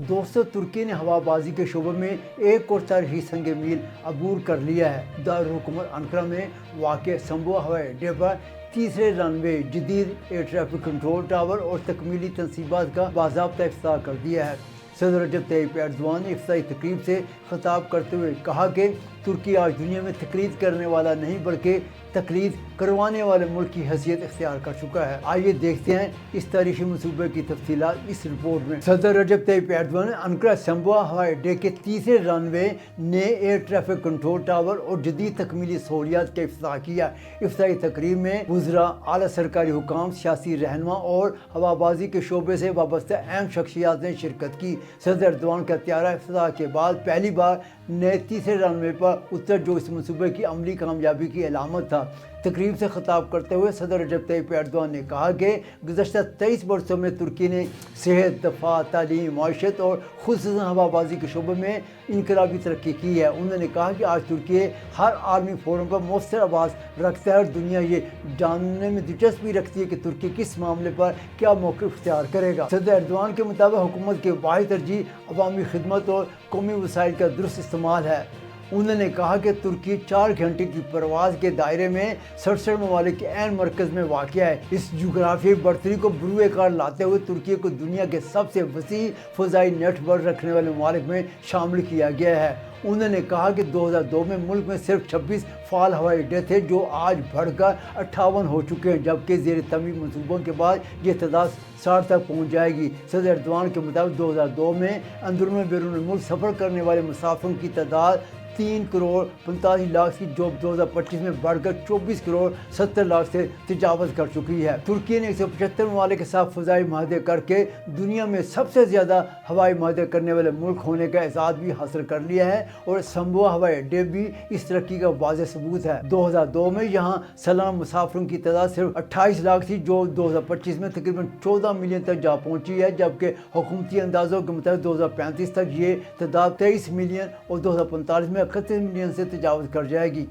दोस्तों, तुर्की ने हवाबाजी के शोबे में एक और तारीखी संग मील अबूर कर लिया है। दारुल हुकूमत अंकारा में वाक़ संबवा हवाई अड्डे पर तीसरे रनवे, जदीद एयर ट्रैफिक कंट्रोल टावर और तकमीली तनसीबात का बाज़ाब्ता इफ्ताह कर दिया है। सदर रजब तय्यिप एर्दोआन ने इफ्ताही तकरीब से खिताब करते हुए कहा कि तुर्की आज दुनिया में तकलीद करने वाला नहीं बल्कि तकलीद करवाने वाले मुल्क की हैसियत इख्तियार कर चुका है। आइए देखते हैं इस तारीखी मनसूबे की तफसीलात इस रिपोर्ट में। सदर रजब तय्यिप एर्दोआन ने अंकारा संबवा हवाई अड्डे के तीसरे रनवे, नए एयर ट्रैफिक कंट्रोल टावर और जदीद तकमीली सहूलियात का इफ्तिताह किया। इफ्तिताही तकरीब में वुज़रा, आला सरकारी हुकाम, सियासी रहनुमा और हवाबाजी के शोबे से वाबस्ता अहम शख्सियात ने शिरकत की। सदर एर्दोआन का त्यारा इफ्तिताह के बाद पहली बार नए तीसरे रनवे पर उतर, जो इस मनसूबे की अमली कामयाबी की अलामत था। तकरीब से खिताब करते हुए सदर रजब तय्यिप एर्दोआन ने कहा कि गुज़श्ता 23 वर्षों में तुर्की ने सेहत, दफा, तालीम, माशत और खुसूसन हवाबाजी के शोबे में इनकलाबी तरक्की की है। उन्होंने कहा कि आज तुर्की हर आलमी फोरम पर मौसर आवाज़ रखता है और दुनिया ये जानने में दिलचस्पी रखती है कि तुर्की किस मामले पर क्या मौक़िफ़ इख्तियार करेगा। सदर एर्दोआन के मुताबिक हुकूमत की वाहिद तरजीह अवामी खिदमत और कौमी वसाइल का दुरुस्त इस्तेमाल है। उन्होंने कहा कि तुर्की 4 घंटे की परवाज़ के दायरे में 67 ममालिक के ऐन मरकज़ में वाक़िया है। इस जोग्राफियाई बढ़तरी को बरूए कार लाते हुए तुर्की को दुनिया के सबसे वसी फ़ज़ाई नेटवर्क रखने वाले ममालिक में शामिल किया गया है। उन्होंने कहा कि 2002 में मुल्क में सिर्फ 26 फ़ाल हवाई अड्डे थे, जो आज बढ़कर 58 हो चुके हैं, जबकि ज़ेर तमीम मनसूबों के बाद ये तादाद 60 तक पहुँच जाएगी। सदर एर्दोआन के मुताबिक 2002 में अंदरून बैरून मुल्क सफ़र करने वाले मुसाफिरों की तादाद 3 करोड़ 45 लाख की, जो 2025 में बढ़कर 24 करोड़ 70 लाख से तजावज़ कर चुकी है। तुर्की ने 175 ममालिक के साथ फ़ज़ाई माहदे करके दुनिया में सबसे ज़्यादा हवाई माहदे करने वाले मुल्क होने का एजाज़ भी हासिल कर लिया है और संबवा हवाई अड्डे भी इस तरक्की का वाज़ेह सबूत है। 2002 में यहाँ सालाना मुसाफिरों की तादाद सिर्फ 28 लाख थी, जो 2025 में तकरीबन 14 मिलियन तक जा पहुँची है, जबकि हुकूमती अंदाज़ों के मुताबिक 2035 तक ये तादाद 23 मिलियन और 2045 में 31 मिलियन से तजावज़ कर जाएगी।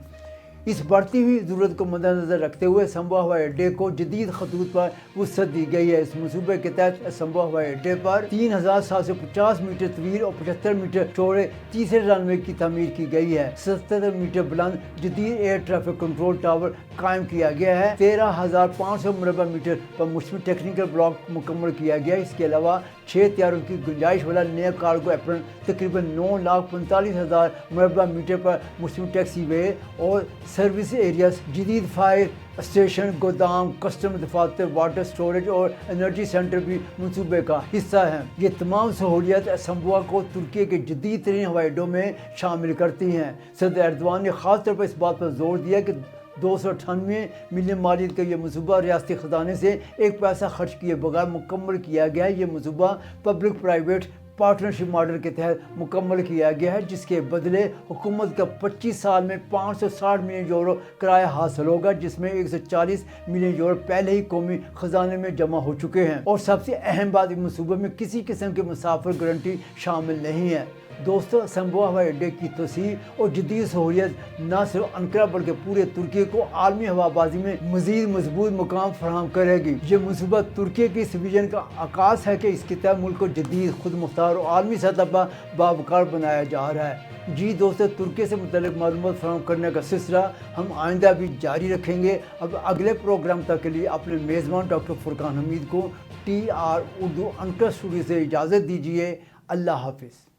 इस बढ़ती हुई ज़रूरत को मद्देनज़र रखते हुए संबवा हवाई अड्डे को जदीद खतूत पर वसअत दी गई है। इस मनसूबे के तहत संबवा हवाई अड्डे पर 3750 मीटर तवील और 75 मीटर चौड़े तीसरे रनवे की तमीर की गई है। 77 मीटर बुलंद जदीद एयर ट्रैफिक कंट्रोल टावर कायम किया गया है। 13,500 मुरबा मीटर पर मुश्तमिल टेक्निकल ब्लॉक मुकम्मल किया गया है। इसके अलावा 6 त्यारों की गुंजाइश वाला नया कार्गो एप्रन तकरीबन 9,45,000 मुरबा मीटर पर मुश्तमिल टैक्सी वे और सर्विस एरियाज, जदीद फायर स्टेशन, गोदाम, कस्टम दफातर, वाटर स्टोरेज और एनर्जी सेंटर भी मनसूबे का हिस्सा हैं। ये तमाम सहूलियत संबवा को तुर्की के जदीद तरीन हवाई अड्डों में शामिल करती हैं। सदर एर्दोआन ने ख़ास तौर पर इस बात पर जोर दिया कि 298 मिलियन मालियत का यह मनसूबा रियासती ख़जाने से एक पैसा खर्च किए बगैर मुकम्मल किया गया है। ये मनसूबा पब्लिक प्राइवेट पार्टनरशिप मॉडल के तहत मुकम्मल किया गया है, जिसके बदले हुकूमत का 25 साल में 560 मिलियन यूरो किराया हासिल होगा, जिसमें 140 मिलियन यूरो पहले ही कौमी ख़जाने में जमा हो चुके हैं। और सबसे अहम बात, इस मनसूबे में किसी किस्म के मुसाफिर गारंटी शामिल नहीं है। दोस्तों, संबवा हवाई अड्डे की तोसीह और जदीद सहूलियत न सिर्फ अंकारा बल्कि पूरे तुर्की को आलमी हवाबाजी में मज़ीद मजबूत मुकाम फराहम करेगी। ये मनसूबा तुर्की की इस विजन का आकाश है कि इसके तहत मुल्क को जदीद, खुद मुख्तार और आलमी सतह पर बावकार बनाया जा रहा है। जी दोस्तों, तुर्की से मुतल्लिक़ मालूमात फराहम करने का सिलसिला हम आइंदा भी जारी रखेंगे। अब अगले प्रोग्राम तक के लिए अपने मेज़बान डॉक्टर फुरकान हमीद को TR उर्दू अंकारा स्टूडियो से इजाज़त दीजिए। अल्लाह हाफ़िज़।